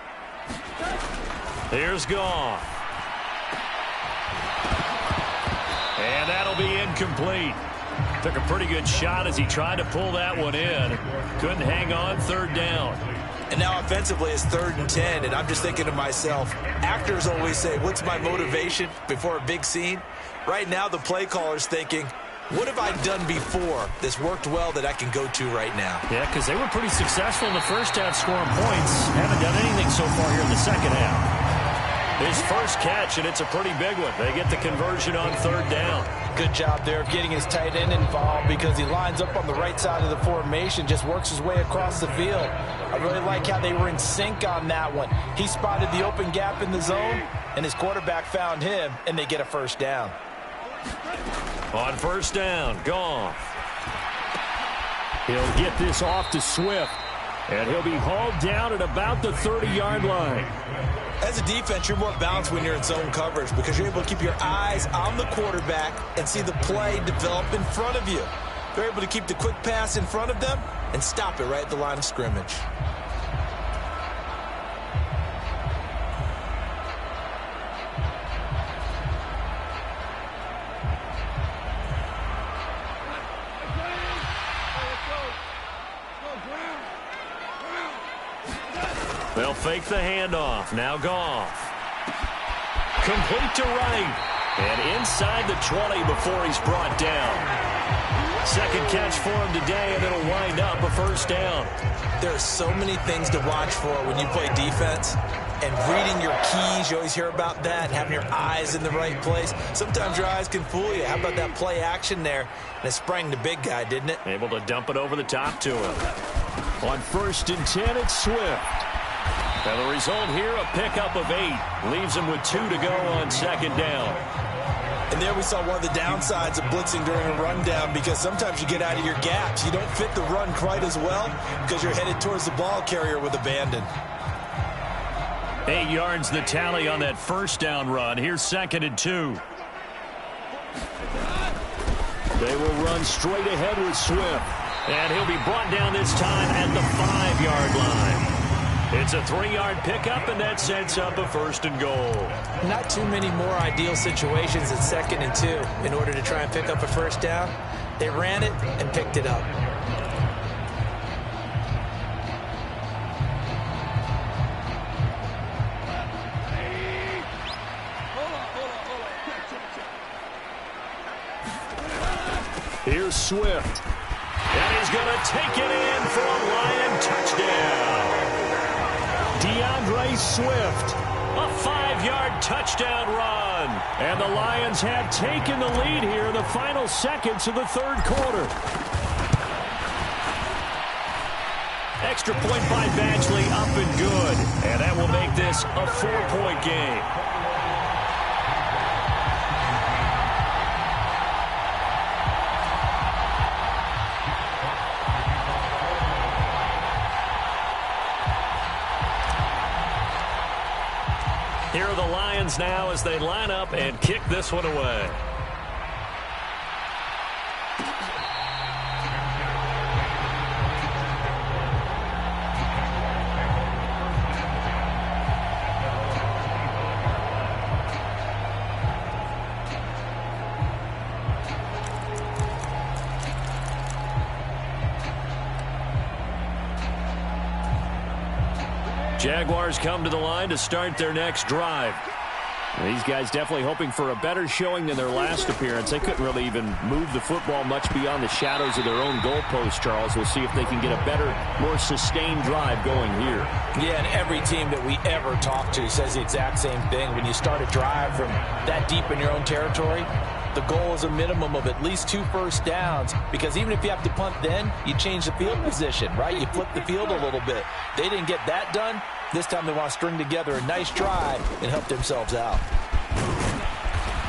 [SPEAKER 2] Here's Goff. And that'll be incomplete. Took a pretty good shot as he tried to pull that one in. Couldn't hang on. 3rd down.
[SPEAKER 3] And now offensively it's 3rd and 10, and I'm just thinking to myself, actors always say, what's my motivation before a big scene? Right now the play caller's thinking, what have I done before that's worked well that I can go to right now?
[SPEAKER 2] Yeah, because they were pretty successful in the first half scoring points. Haven't done anything so far here in the second half. His first catch, and it's a pretty big one. They get the conversion on 3rd down.
[SPEAKER 3] Good job there of getting his tight end involved because he lines up on the right side of the formation, just works his way across the field. I really like how they were in sync on that one. He spotted the open gap in the zone, and his quarterback found him, and they get a 1st down.
[SPEAKER 2] On 1st down, Goff. He'll get this off to Swift, and he'll be hauled down at about the 30-yard line.
[SPEAKER 3] As a defense, you're more balanced when you're in zone coverage because you're able to keep your eyes on the quarterback and see the play develop in front of you. They're able to keep the quick pass in front of them and stop it right at the line of scrimmage.
[SPEAKER 2] They'll fake the handoff. Now Goff. Complete to right. And inside the 20 before he's brought down.
[SPEAKER 1] second catch for him today, and it'll wind up a first down.
[SPEAKER 3] There are so many things to watch for when you play defense. And reading your keys, you always hear about that, having your eyes in the right place. Sometimes your eyes can fool you. How about that play action there? And it sprang the big guy, didn't it?
[SPEAKER 1] Able to dump it over the top to him. On 1st and 10, it's Swift. And the result here, a pickup of 8. Leaves him with 2 to go on 2nd down.
[SPEAKER 3] And there we saw one of the downsides of blitzing during a rundown, because sometimes you get out of your gaps. You don't fit the run quite as well because you're headed towards the ball carrier with abandon.
[SPEAKER 1] 8 yards the tally on that first down run. Here's 2nd and 2. They will run straight ahead with Swift. And he'll be brought down this time at the 5-yard line. It's a 3-yard pickup, and that sets up a 1st and goal.
[SPEAKER 3] Not too many more ideal situations at 2nd and 2 in order to try and pick up a first down. They ran it and picked it up.
[SPEAKER 1] Here's Swift. And he's going to take it in for a Lion touchdown. DeAndre Swift, a 5-yard touchdown run. And the Lions have taken the lead here in the final seconds of the 3rd quarter. Extra point by Badgley, up and good. And that will make this a 4-point game. Here are the Lions now as they line up and kick this one away. Jaguars come to the line to start their next drive. These guys definitely hoping for a better showing than their last appearance. They couldn't really even move the football much beyond the shadows of their own goalpost, Charles. We'll see if they can get a better, more sustained drive going here.
[SPEAKER 3] Yeah, and every team that we ever talk to says the exact same thing. When you start a drive from that deep in your own territory, the goal is a minimum of at least 2 first downs, because even if you have to punt then, you change the field position, right? You flip the field a little bit. They didn't get that done. This time they want to string together a nice drive and help themselves out.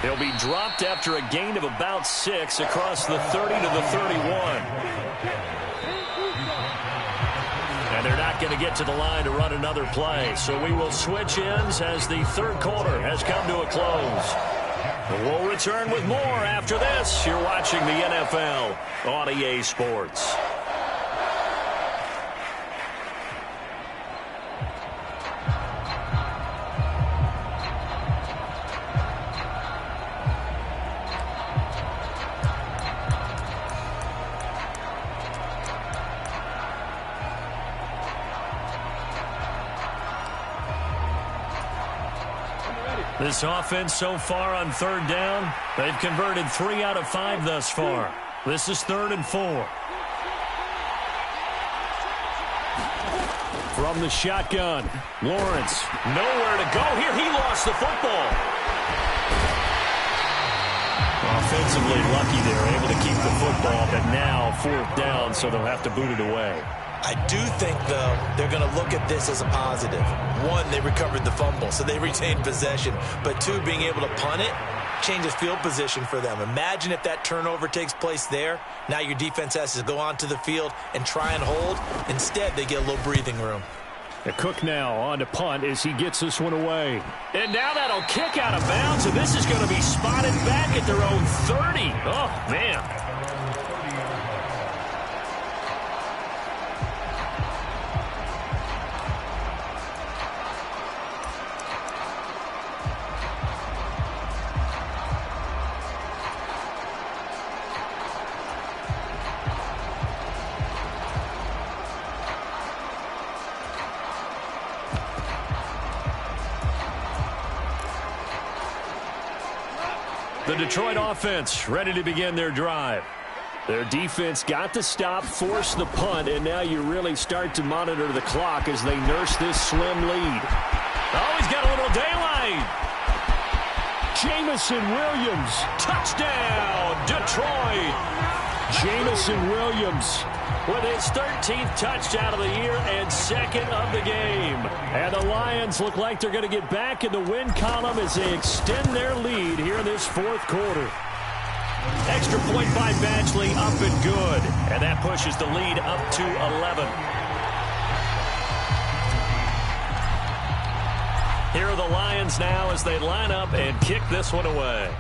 [SPEAKER 1] They'll be dropped after a gain of about 6 across the 30 to the 31. And they're not going to get to the line to run another play. So we will switch ends as the 3rd quarter has come to a close. We'll return with more after this. You're watching the NFL on EA Sports. This offense so far on 3rd down, they've converted 3 out of 5 thus far. This is 3rd and 4. From the shotgun, Lawrence, nowhere to go here. He lost the football. Offensively lucky they're able to keep the football, but now 4th down, so they'll have to boot it away.
[SPEAKER 3] I do think, though, they're going to look at this as a positive. 1, they recovered the fumble, so they retained possession. But 2, being able to punt it changes field position for them. Imagine if that turnover takes place there. Now your defense has to go onto the field and try and hold. Instead, they get a little breathing room.
[SPEAKER 1] The Cook now on to punt as he gets this one away. And now that'll kick out of bounds, and this is going to be spotted back at their own 30. Oh, man. The Detroit offense ready to begin their drive.
[SPEAKER 2] Their defense got the stop, forced the punt, and now you really start to monitor the clock as they nurse this slim lead.
[SPEAKER 1] Oh, he's got a little daylight.
[SPEAKER 2] Jamison Williams, touchdown, Detroit. Jamison Williams with his 13th touchdown of the year and second of the game. And the Lions look like they're going to get back in the win column as they extend their lead here in this fourth quarter.
[SPEAKER 1] Extra point by Badgley, up and good. And that pushes the lead up to 11. Here are the Lions now as they line up and kick this one away.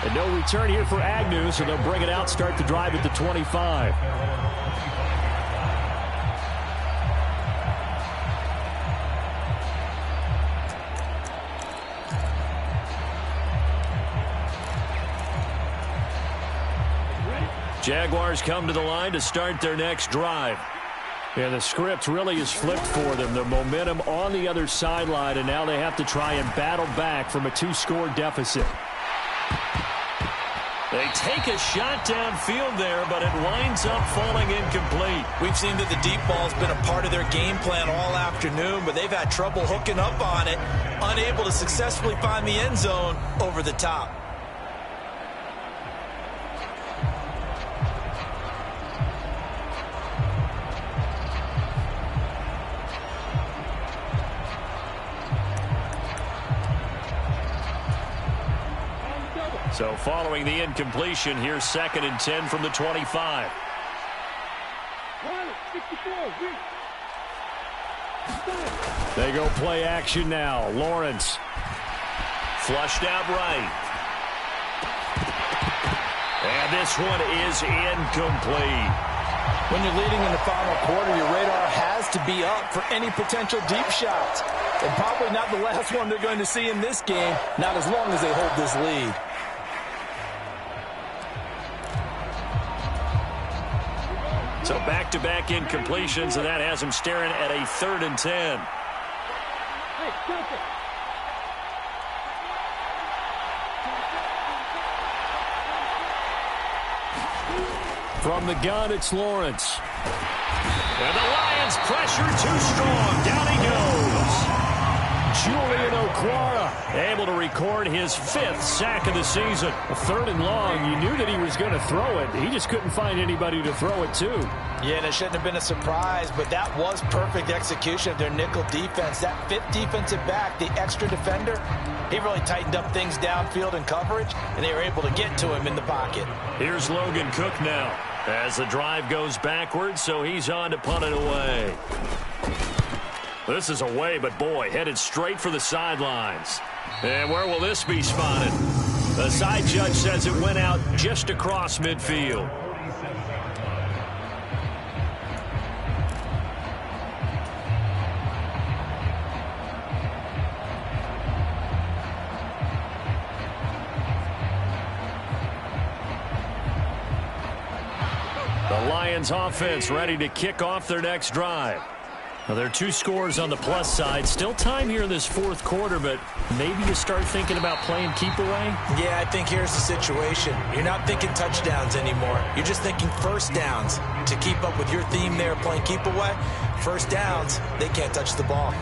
[SPEAKER 2] And no return here for Agnew, so they'll bring it out, start the drive at the 25.
[SPEAKER 1] Jaguars come to the line to start their next drive.
[SPEAKER 2] Yeah, the script really is flipped for them. The momentum on the other sideline, and now they have to try and battle back from a 2-score deficit.
[SPEAKER 1] They take a shot downfield there, but it winds up falling incomplete.
[SPEAKER 3] We've seen that the deep ball's been a part of their game plan all afternoon, but they've had trouble hooking up on it, unable to successfully find the end zone over the top.
[SPEAKER 1] So following the incompletion, here's 2nd and 10 from the 25.
[SPEAKER 2] They go play action now. Lawrence.
[SPEAKER 1] Flushed out right. And this one is incomplete.
[SPEAKER 3] When you're leading in the final quarter, your radar has to be up for any potential deep shots. And probably not the last one they're going to see in this game, not as long as they hold this lead.
[SPEAKER 1] So back-to-back incompletions, and that has them staring at a 3rd and 10.
[SPEAKER 2] From the gun, it's Lawrence.
[SPEAKER 1] And the Lions pressure too strong. Down he goes.
[SPEAKER 2] Julian Okwara
[SPEAKER 1] able to record his 5th sack of the season.
[SPEAKER 2] A 3rd and long. You knew that he was going to throw it. He just couldn't find anybody to throw it to.
[SPEAKER 3] Yeah, and it shouldn't have been a surprise, but that was perfect execution of their nickel defense. That 5th defensive back, the extra defender, he really tightened up things downfield in coverage, and they were able to get to him in the pocket.
[SPEAKER 1] Here's Logan Cook now as the drive goes backwards, so he's on to punt it away. This is away, but boy, headed straight for the sidelines. And where will this be spotted? The side judge says it went out just across midfield. The Lions offense ready to kick off their next drive. Well, there are 2 scores on the plus side. Still time here in this fourth quarter, but maybe you start thinking about playing keep away?
[SPEAKER 3] Yeah, I think here's the situation. You're not thinking touchdowns anymore. You're just thinking first downs. To keep up with your theme there, playing keep away, first downs, they can't touch the ball.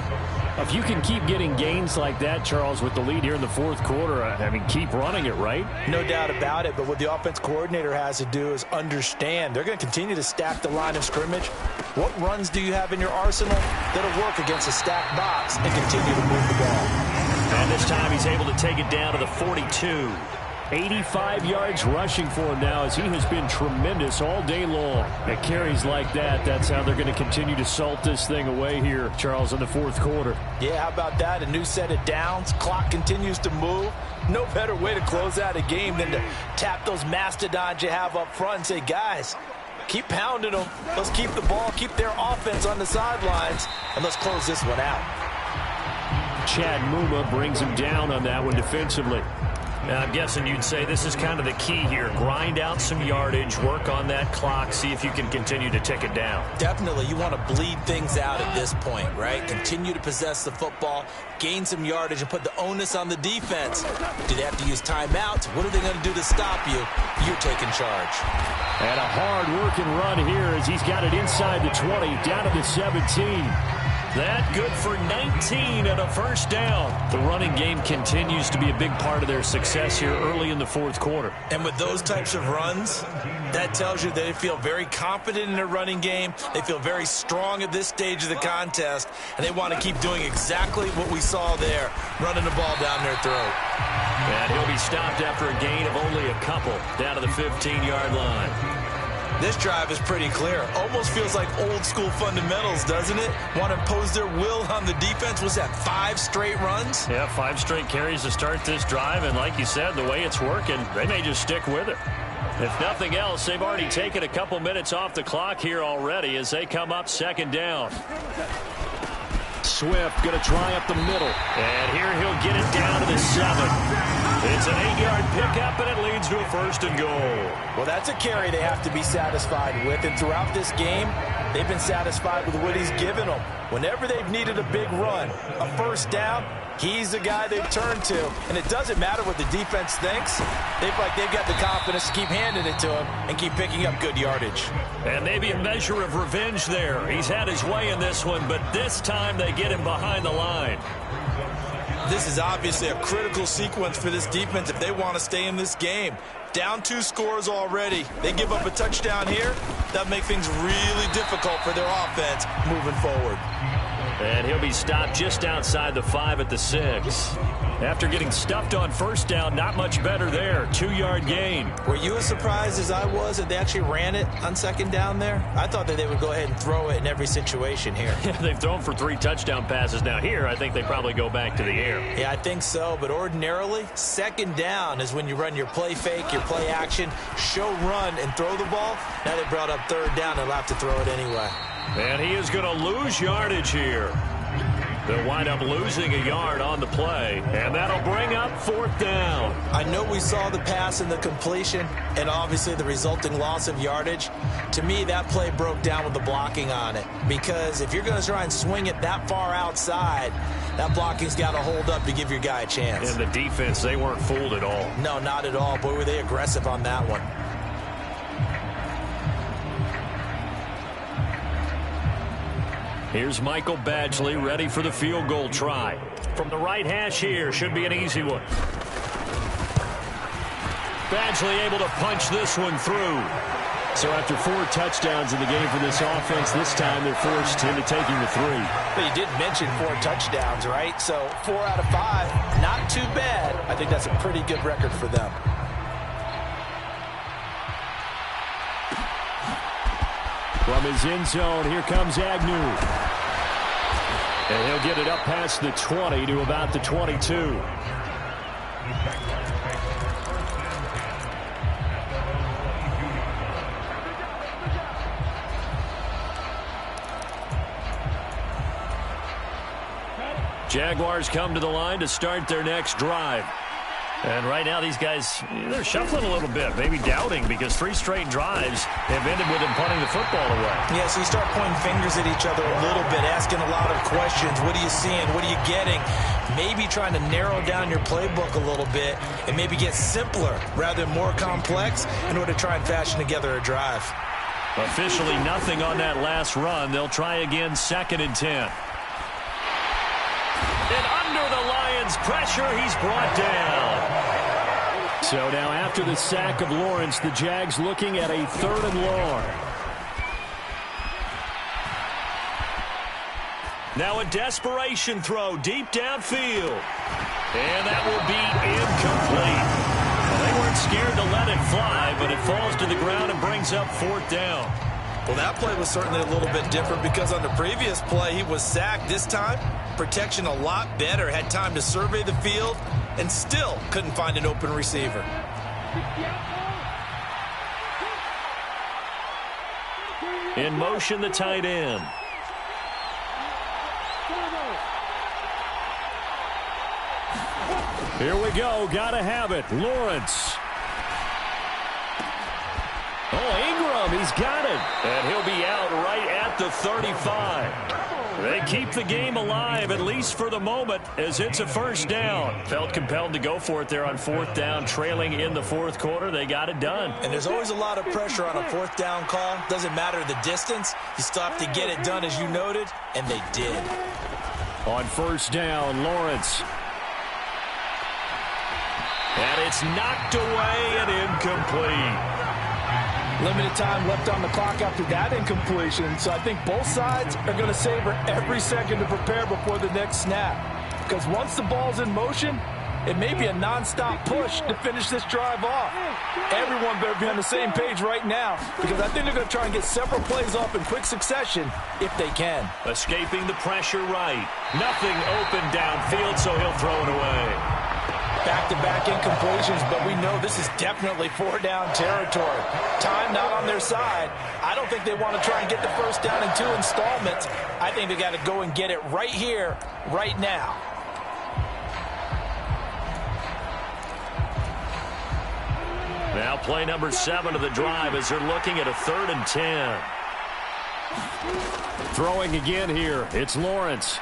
[SPEAKER 2] If you can keep getting gains like that, Charles, with the lead here in the fourth quarter, I mean, keep running it, right?
[SPEAKER 3] No doubt about it, but what the offense coordinator has to do is understand. They're going to continue to stack the line of scrimmage. What runs do you have in your arsenal that'll work against a stacked box and continue to move the ball?
[SPEAKER 1] And this time he's able to take it down to the 42.
[SPEAKER 2] 85 yards rushing for him now as he has been tremendous all day long. At carries like that, that's how they're going to continue to salt this thing away here, Charles, in the fourth quarter.
[SPEAKER 3] Yeah, how about that? A new set of downs. Clock continues to move. No better way to close out a game than to tap those mastodons you have up front and say, guys, keep pounding them. Let's keep the ball, keep their offense on the sidelines, and let's close this one out.
[SPEAKER 2] Chad Muma brings him down on that one defensively.
[SPEAKER 1] Now, I'm guessing you'd say this is kind of the key here. Grind out some yardage, work on that clock, see if you can continue to tick it down.
[SPEAKER 3] Definitely. You want to bleed things out at this point, right? Continue to possess the football, gain some yardage, and put the onus on the defense. Do they have to use timeouts? What are they going to do to stop you? You're taking charge.
[SPEAKER 2] And a hard-working run here as he's got it inside the 20, down to the 17.
[SPEAKER 1] That good for 19 and a first down. The running game continues to be a big part of their success here early in the fourth quarter.
[SPEAKER 3] And with those types of runs, that tells you they feel very confident in their running game. They feel very strong at this stage of the contest, and they want to keep doing exactly what we saw there, running the ball down their throat.
[SPEAKER 1] And he'll be stopped after a gain of only a couple, down to the 15-yard line.
[SPEAKER 3] This drive is pretty clear. Almost feels like old school fundamentals, doesn't it? Want to impose their will on the defense. Was that 5 straight runs?
[SPEAKER 1] Yeah, 5 straight carries to start this drive, and like you said, the way it's working, they may just stick with it. If nothing else, they've already taken a couple minutes off the clock here already as they come up second down.
[SPEAKER 2] Swift going to try up the middle.
[SPEAKER 1] And here he'll get it down to the 7. It's an 8-yard pickup, and it leads to a first and goal.
[SPEAKER 3] Well, that's a carry they have to be satisfied with. And throughout this game, they've been satisfied with what he's given them. Whenever they've needed a big run, a first down, he's the guy they've turned to. And it doesn't matter what the defense thinks. They've got the confidence to keep handing it to him and keep picking up good yardage.
[SPEAKER 1] And maybe a measure of revenge there. He's had his way in this one, but this time they get him behind the line.
[SPEAKER 3] This is obviously a critical sequence for this defense if they want to stay in this game. Down 2 scores already. They give up a touchdown here. That'll make things really difficult for their offense moving forward.
[SPEAKER 1] And he'll be stopped just outside the 5 at the 6. After getting stuffed on first down, not much better there. 2-yard gain.
[SPEAKER 3] Were you as surprised as I was that they actually ran it on second down there? I thought that they would go ahead and throw it in every situation here.
[SPEAKER 1] Yeah, they've thrown for 3 touchdown passes. Now here, I think they probably go back to the air.
[SPEAKER 3] Yeah, I think so. But ordinarily, second down is when you run your play fake, your play action, show run, and throw the ball. Now they brought up third down. They'll have to throw it anyway.
[SPEAKER 1] And he is going to lose yardage here. They'll wind up losing a yard on the play, and that'll bring up fourth down.
[SPEAKER 3] I know we saw the pass and the completion and obviously the resulting loss of yardage. To me, that play broke down with the blocking on it, because if you're going to try and swing it that far outside, that blocking's got to hold up to give your guy a chance.
[SPEAKER 1] And the defense, they weren't fooled at all.
[SPEAKER 3] No, not at all. Boy, were they aggressive on that one.
[SPEAKER 1] Here's Michael Badgley ready for the field goal try. From the right hash here, should be an easy one. Badgley able to punch this one through.
[SPEAKER 2] So after 4 touchdowns in the game for this offense, this time they're forced into taking the 3.
[SPEAKER 3] But you did mention 4 touchdowns, right? So 4 out of 5, not too bad. I think that's a pretty good record for them.
[SPEAKER 2] From his end zone, here comes Agnew. And he'll get it up past the 20 to about the 22.
[SPEAKER 1] Jaguars come to the line to start their next drive. And right now, these guys, they're shuffling a little bit, maybe doubting, because 3 straight drives have ended with them punting the football away.
[SPEAKER 3] Yeah, so you start pointing fingers at each other a little bit, asking a lot of questions. What are you seeing? What are you getting? Maybe trying to narrow down your playbook a little bit and maybe get simpler rather than more complex in order to try and fashion together a drive.
[SPEAKER 1] Officially nothing on that last run. They'll try again, 2nd and 10. And under the Lions' pressure, he's brought down.
[SPEAKER 2] So now after the sack of Lawrence, the Jags looking at a 3rd and long.
[SPEAKER 1] Now a desperation throw deep downfield. And that will be incomplete. Well, they weren't scared to let it fly, but it falls to the ground and brings up 4th down.
[SPEAKER 3] Well, that play was certainly a little bit different because on the previous play, he was sacked. This time, protection a lot better. Had time to survey the field and still couldn't find an open receiver.
[SPEAKER 1] In motion, the tight end.
[SPEAKER 2] Here we go. Gotta have it. Lawrence. Oh, Ingram, he's got it.
[SPEAKER 1] And he'll be out right at the 35. They keep the game alive, at least for the moment, as it's a first down. Felt compelled to go for it there on fourth down, trailing in the fourth quarter. They got it done.
[SPEAKER 3] And there's always a lot of pressure on a fourth down call. Doesn't matter the distance. You still have to get it done, as you noted, and they did.
[SPEAKER 2] On first down, Lawrence.
[SPEAKER 1] And it's knocked away and incomplete.
[SPEAKER 4] Limited time left on the clock after that incompletion, so I think both sides are going to savor every second to prepare before the next snap. Because once the ball's in motion, it may be a nonstop push to finish this drive off. Everyone better be on the same page right now, because I think they're going to try and get several plays off in quick succession if they can.
[SPEAKER 1] Escaping the pressure right. Nothing open downfield, so he'll throw it away.
[SPEAKER 3] Back-to-back incompletions, but we know this is definitely four-down territory. Time not on their side. I don't think they want to try and get the first down in 2 installments. I think they got to go and get it right here, right now.
[SPEAKER 1] Now play number 7 of the drive as they're looking at a 3rd and 10.
[SPEAKER 2] Throwing again here. It's Lawrence.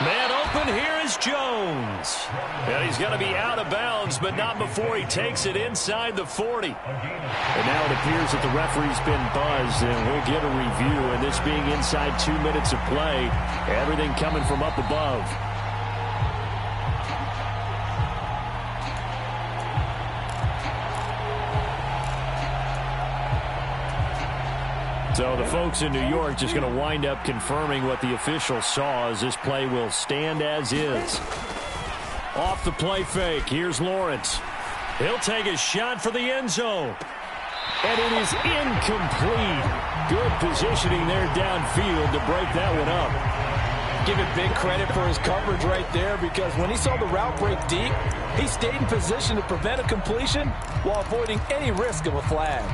[SPEAKER 1] Man open, here is Jones. And he's going to be out of bounds, but not before he takes it inside the 40.
[SPEAKER 2] And now it appears that the referee's been buzzed, and we'll get a review. And this being inside 2 minutes of play, everything coming from up above. So the folks in New York just going to wind up confirming what the official saw, as this play will stand as is. Off the play fake, here's Lawrence.
[SPEAKER 1] He'll take a shot for the end zone.
[SPEAKER 2] And it is incomplete. Good positioning there downfield to break that one up.
[SPEAKER 4] Give it big credit for his coverage right there, because when he saw the route break deep, he stayed in position to prevent a completion while avoiding any risk of a flag.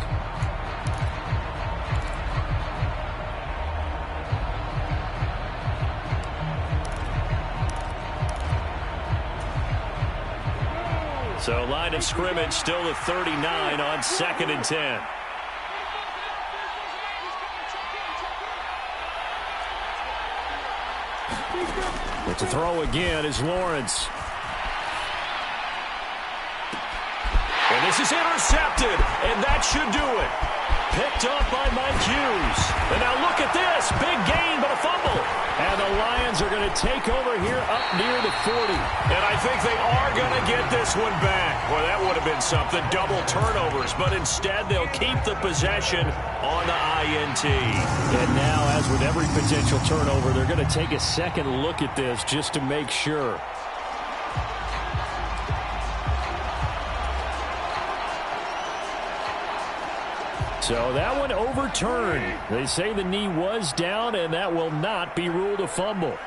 [SPEAKER 1] So line of scrimmage still the 39 on 2nd and 10.
[SPEAKER 2] But to throw again is Lawrence.
[SPEAKER 1] And this is intercepted, and that should do it. Picked up by Mike Hughes. And now look at this. Big gain, but a fumble.
[SPEAKER 2] And the Lions are going to take over here up near the 40.
[SPEAKER 1] And I think they are going to get this one back. Well, that would have been something. Double turnovers. But instead, they'll keep the possession on the INT.
[SPEAKER 2] And now, as with every potential turnover, they're going to take a second look at this just to make sure. So that one overturned. They say the knee was down, and that will not be ruled a fumble.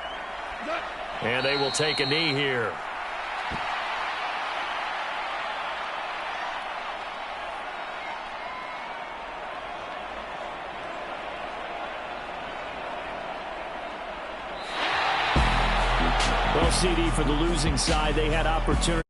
[SPEAKER 1] And they will take a knee here.
[SPEAKER 2] Well, CD, for the losing side, they had opportunity.